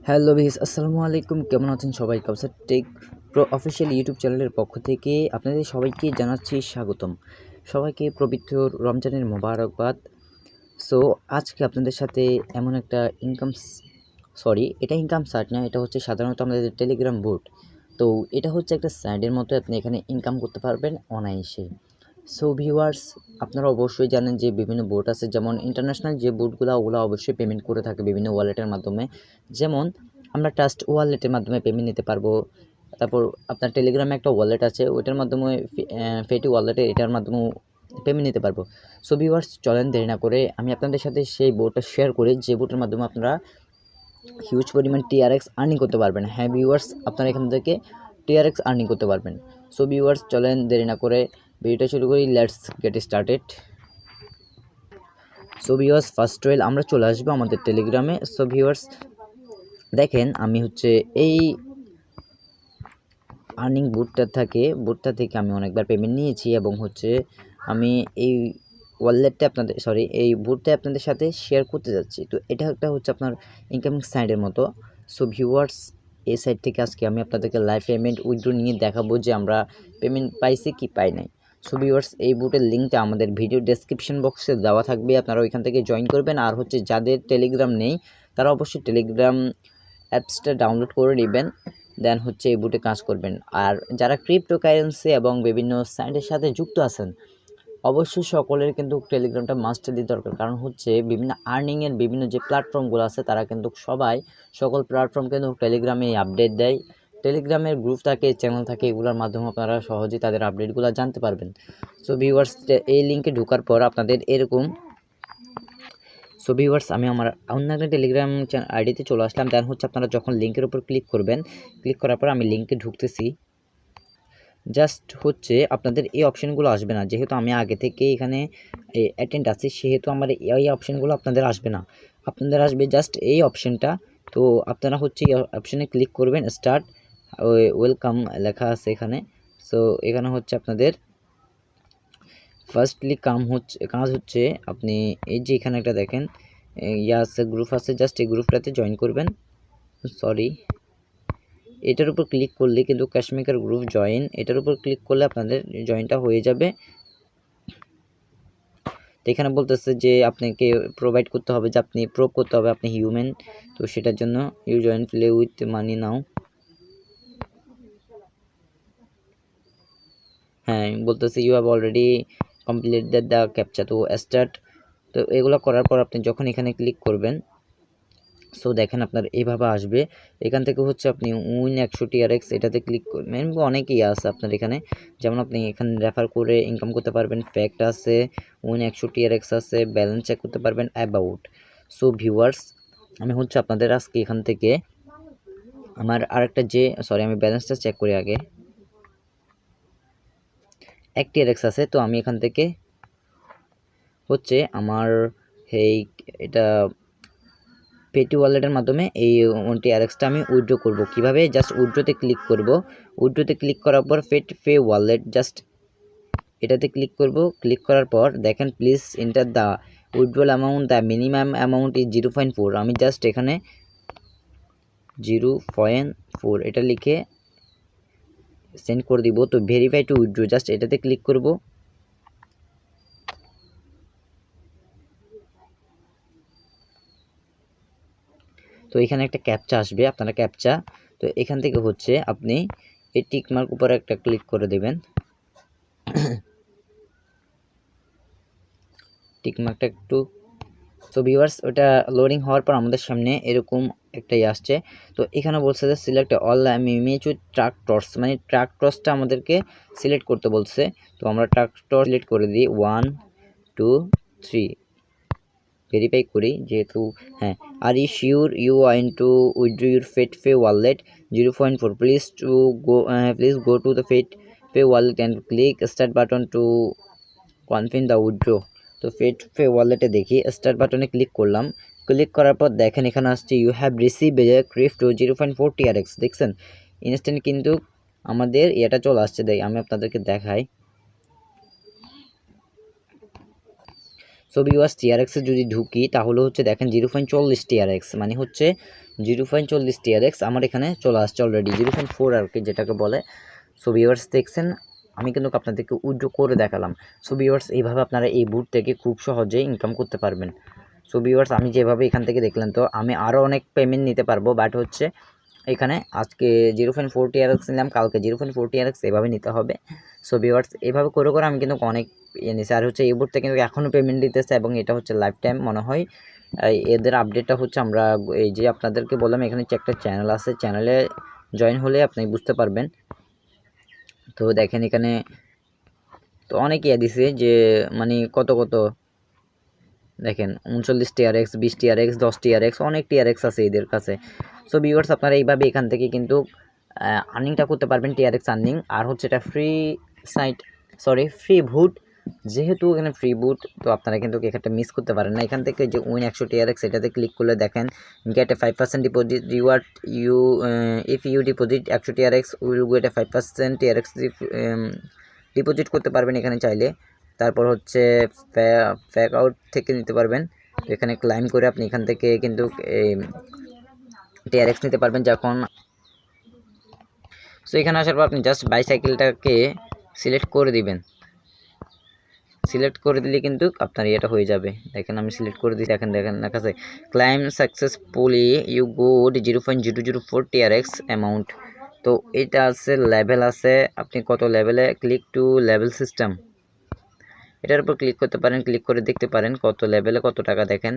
Hello ভিস আসসালামু আলাইকুম, কেমন আছেন সবাই? কাউসার টেক প্রো অফিসিয়াল ইউটিউব চ্যানেলের পক্ষ থেকে আপনাদের সবাইকে জানাচ্ছি স্বাগতম। সবাইকে পবিত্র রমজানের মোবারকবাদ। সো আজকে আপনাদের সাথে এমন একটা এটা ইনকাম সাইট না, এটা হচ্ছে সাধারণত আমাদের টেলিগ্রাম বোট। তো এটা হচ্ছে একটা সাইটের মতো, আপনি এখানে ইনকাম করতে পারবেন অনায়াসে। সো ভিউয়ার্স, আপনারা অবশ্যই জানেন যে বিভিন্ন বোট আছে, যেমন ইন্টারন্যাশনাল যে বোটগুলো ওগুলো অবশ্যই পেমেন্ট করে থাকে বিভিন্ন ওয়ালেটের মাধ্যমে। যেমন আমরা ট্রাস্ট ওয়ালেটের মাধ্যমে পেমেন্ট নিতে পারবো। তারপর আপনার টেলিগ্রামে একটা ওয়ালেট আছে, ওইটার মাধ্যমে ফেটি ওয়ালেটে এটার মাধ্যমেও পেমেন্ট নিতে পারবো। সো ভিউয়ার্স, চলেন দেরি না করে আমি আপনাদের সাথে সেই বোটটা শেয়ার করি, যে বোটের মাধ্যমে আপনারা হিউজ পরিমাণ টিআরএক্স আর্নিং করতে পারবেন। হ্যাঁ ভিউয়ার্স, আপনারা এখান থেকে টিআরএক্স আর্নিং করতে পারবেন। সো ভিউয়ার্স, চলেন দেরি না করে ভিডিওটা শুরু করি। Let's get started. So viewers, first well আমরা চলে আসবো আমাদের টেলিগ্রামে। সো ভিউয়ার্স দেখেন, আমি হচ্ছে এই আর্নিং বুটটা থেকে আমি অনেকবার পেমেন্ট নিয়েছি, এবং হচ্ছে আমি এই ওয়ালেটটা এই বুটটা আপনাদের সাথে শেয়ার করতে যাচ্ছি। তো এটা একটা হচ্ছে আপনার ইনকামিং সাইডের মতো। সো ভিউয়ার্স, এই সাইড থেকে আজকে আমি আপনাদেরকে লাইভ পেমেন্ট উইথড্র নিয়ে দেখাবো যে আমরা পেমেন্ট পাইছি কি পাই নাই। সো ভিউয়ার্স, এই বুটের লিঙ্কটা আমাদের ভিডিও ডেসক্রিপশন বক্সে দেওয়া থাকবে, আপনারা ওইখান থেকে জয়েন করবেন। আর হচ্ছে যাদের টেলিগ্রাম নেই তারা অবশ্যই টেলিগ্রাম অ্যাপসটা ডাউনলোড করে নেবেন, দেন হচ্ছে এই বুটে কাজ করবেন। আর যারা ক্রিপ্টোকারেন্সি এবং বিভিন্ন সাইটের সাথে যুক্ত আছেন, অবশ্যই সকলের কিন্তু টেলিগ্রামটা মাস্ট দিতে দরকার। কারণ হচ্ছে বিভিন্ন আর্নিংয়ের বিভিন্ন যে প্ল্যাটফর্মগুলো আছে তারা কিন্তু সকল প্ল্যাটফর্ম কিন্তু টেলিগ্রামে আপডেট দেয়। টেলিগ্রামের গ্রুপ থাকে, চ্যানেল থাকে, এগুলোর মাধ্যমে আপনারা সহজেই তাদের আপডেটগুলো জানতে পারবেন। সো ভিউয়ার্স, এই লিঙ্কে ঢোকার পর আপনাদের এরকম ভিউয়ার্স, আমি আমার অন্য একটা টেলিগ্রাম আইডিতে চলে আসলাম। দেন হচ্ছে আপনারা যখন লিঙ্কের উপর ক্লিক করবেন, ক্লিক করার পর আমি লিঙ্কে ঢুকতেছি। জাস্ট হচ্ছে আপনাদের এই অপশানগুলো আসবে না, যেহেতু আমি আগে থেকে এখানে অ্যাটেন্ড আছি, সেহেতু আমার এই অপশানগুলো আপনাদের আসবে না। আপনাদের আসবে জাস্ট এই অপশানটা। তো আপনারা হচ্ছে এই অপশানে ক্লিক করবেন, স্টার্ট ওয়েলকাম লেখা আছে এখানে। সো এখানে হচ্ছে আপনাদের ফার্স্টলি কাজ হচ্ছে আপনি এই যে এখানে একটা দেখেন আছে, গ্রুপ আছে, জাস্ট এই গ্রুপটাতে জয়েন করবেন। এটার উপর ক্লিক করলে কিন্তু ক্যাশমেকার গ্রুপ জয়েন, এটার উপর ক্লিক করলে আপনাদের জয়েনটা হয়ে যাবে। তো এখানে বলতেছে যে আপনাকে প্রোভাইড করতে হবে, যে আপনি প্রুভ করতে হবে আপনি হিউম্যান। তো সেটার জন্য you join play with money now. হ্যাঁ, বলতেছে you have already complete the captcha. তো স্টার্ট। তো এগুলো করার পর আপনি যখন এখানে ক্লিক করবেন, সো দেখেন আপনার এইভাবে আসবে। এখান থেকে হচ্ছে আপনি উইন 100 টিআরএক্স এটাতে ক্লিক করবেন। অনেকেই আছে আপনার এখানে, যেমন আপনি এখানে রেফার করে ইনকাম করতে পারবেন, ফ্যাক্ট আছে, উইন 100 টিআরএক্স আছে, ব্যালেন্স চেক করতে পারবেন, অ্যাবাউট। সো ভিউয়ার্স, আমি হচ্ছে আপনাদের আজকে এখান থেকে আমার আরেকটা আমি ব্যালেন্সটা চেক করি আগে। 1 টিআরএক্স আছে, তো আমি এখান থেকে হচ্ছে আমার এটা পেটি ওয়ালেটের মাধ্যমে এই টিআরএক্সটা আমি উইথড্র করব। কিভাবে? জাস্ট উইথড্রোতে ক্লিক করব। উইথড্রোতে ক্লিক করার পর পে ওয়ালেট, জাস্ট এটাতে ক্লিক করব। ক্লিক করার পর দেখেন please enter the withdrawal amount, the minimum amount is 0.4। আমি জাস্ট এখানে 0.4 এটা লিখে সেন্ড করে দিব। তো ভেরিফাই টু উইথড্র, জাস্ট এটাতে ক্লিক করব। তো এখানে একটা ক্যাপচা আসবে, আপনারা ক্যাপচা, তো এখান থেকে হচ্ছে আপনি এই টিক মার্ক উপরে একটা ক্লিক করে দেবেন। টিক মার্কটা একটু, সো ভিউয়ার্স, ওটা লোডিং হওয়ার পর আমাদের সামনে এরকম একটাই আসছে। তো এখানে বলছে যে সিলেক্ট অল ইমেজ উইথ ট্রাক্টরস, মানে ট্রাক্টরসটা আমাদেরকে সিলেক্ট করতে বলছে। তো আমরা ট্রাক্টর সিলেক্ট করে দিই, 1 2 3 ভেরিফাই করি, যেহেতু হ্যাঁ। আর ই sure you want to withdraw your pay wallet 0.4, please go to the pay wallet and click start button to confirm the withdraw. তো পে ওয়ালেটে দেখি, স্টার্ট বাটনে ক্লিক করলাম। ক্লিক করার পর দেখেন এখানে আসছে you have receive crypto 0.4 TRX. দেখছেন ইনস্ট্যান্ট কিন্তু আমাদের এটা চলে আসছে। আমি আপনাদেরকে দেখাই। সো ভিউয়ার্স টিআরএক্সে যদি ঢুকি তাহলে হচ্ছে দেখেন 0.40 টিআরএক্স, মানে হচ্ছে 0.40 টিআরএক্স আমার এখানে চলে আসছে অলরেডি, 0.4 আর কি যেটাকে বলে। সো ভিউয়ার্স দেখছেন আমি কিন্তু আপনাদেরকে উইথড্র করে দেখালাম। সো ভিউয়ার্স এইভাবে আপনারা এই বুট থেকে খুব সহজে ইনকাম করতে পারবেন। সো ভিউয়ার্স আমি যেভাবে এখান থেকে দেখলাম, তো আমি আরও অনেক পেমেন্ট নিতে পারবো, বাট হচ্ছে এখানে আজকে 0.4 টিআরএক্স নিলাম, কালকে 0.4 টিআরএক্স এভাবে নিতে হবে। সো ভিউয়ার্স এভাবে করে করে আমি কিন্তু অনেক নিয়েছি। আর হচ্ছে এই বুটটা কিন্তু এখনও পেমেন্ট দিতেছে এবং এটা হচ্ছে লাইফ টাইম মনে হয়। এদের আপডেটটা হচ্ছে আমরা এই যে আপনাদেরকে বললাম এখানে একটা চ্যানেল আছে, চ্যানেলে জয়েন হলে আপনি বুঝতে পারবেন। তো দেখেন এখানে তো অনেক দিছে যে মানে কত দেখেন 39 টিআরএক্স, 20 টিআরএক্স, 10 টিআরএক্স, অনেক টিআরএক্স আছে এদের কাছে। সো ভিউয়ার্স আপনারা এইভাবে এখান থেকে কিন্তু আর্নিংটা করতে পারবেন, টিআরএক্স আর্নিং। আর হচ্ছে এটা ফ্রি সাইট, ফ্রি বুট, যেহেতু এখানে ফ্রি বুট তো আপনারা কিন্তু এখানটা মিস করতে পারেন না। এখান থেকে যে উইন 100 টিআরএক্স এটাতে ক্লিক করলে দেখেন get a 5% deposit reward you, if you deposit 100 TRX will get a 5% TRX deposit করতে পারবেন এখানে চাইলে। তারপর হচ্ছে ফ্যাক আউট থেকে নিতে পারবেন। তো এখানে ক্লাইম করে আপনি এখান থেকে কিন্তু টিআরএক্স নিতে পারবেন যখন। সো এখানে আসার পর আপনি জাস্ট বাইসাইকেলটাকে সিলেক্ট করে দিবেন, সিলেক্ট করে দিলে কিন্তু আপনার এটা হয়ে যাবে। দেখেন আমি সিলেক্ট করে দিই, দেখেন দেখাচ্ছে claim successfully you got 0.004 TRX amount. তো এটা আছে লেভেল আছে, আপনি কত লেভেলে, ক্লিক টু লেভেল সিস্টেম, এটার উপর ক্লিক করতে পারেন, ক্লিক করে দেখতে পারেন কত লেভেলে কত টাকা। দেখেন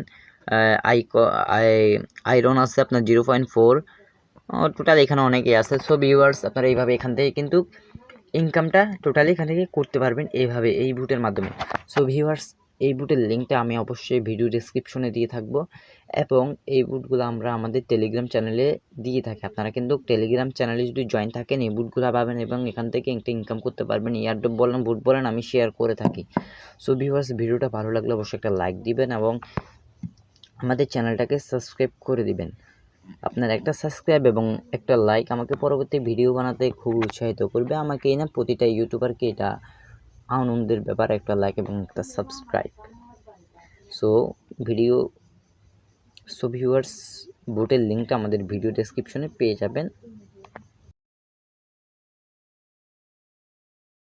আয়রন আছে আপনার 0.4, টোটাল এখানে অনেকেই আছে। সো ভিউয়ার্স আপনারা এইভাবে এখান থেকে কিন্তু ইনকামটা টোটালি এখান থেকে করতে পারবেন এইভাবে এই বুটের মাধ্যমে। সো ভিউয়ার্স এই বুটের লিঙ্কটা আমি অবশ্যই ভিডিও ডেসক্রিপশনে দিয়ে থাকবো এবং এই বুটগুলো আমরা আমাদের টেলিগ্রাম চ্যানেলে দিয়ে থাকি। আপনারা কিন্তু টেলিগ্রাম চ্যানেলে যদি জয়েন থাকেন এই বুটগুলো পাবেন এবং এখান থেকে একটা ইনকাম করতে পারবেন। ইয়ারড্রপ বলেন বুট বলেন আমি শেয়ার করে থাকি। সো ভিউয়ার্স ভিডিওটা ভালো লাগলে অবশ্যই একটা লাইক দিবেন এবং আমাদের চ্যানেলটাকে সাবস্ক্রাইব করে দিবেন। আপনার একটা সাবস্ক্রাইব এবং একটা লাইক আমাকে পরবর্তী ভিডিও বানাতে খুব উৎসাহিত করবে। আমাকে না প্রতিটা ইউটিউবারকে এটা আনন্দের ব্যাপার, একটা লাইক এবং একটা সাবস্ক্রাইব। সো ভিউয়ার্স বুটের লিঙ্কটা আমাদের ভিডিও ডেসক্রিপশনে পেয়ে যাবেন।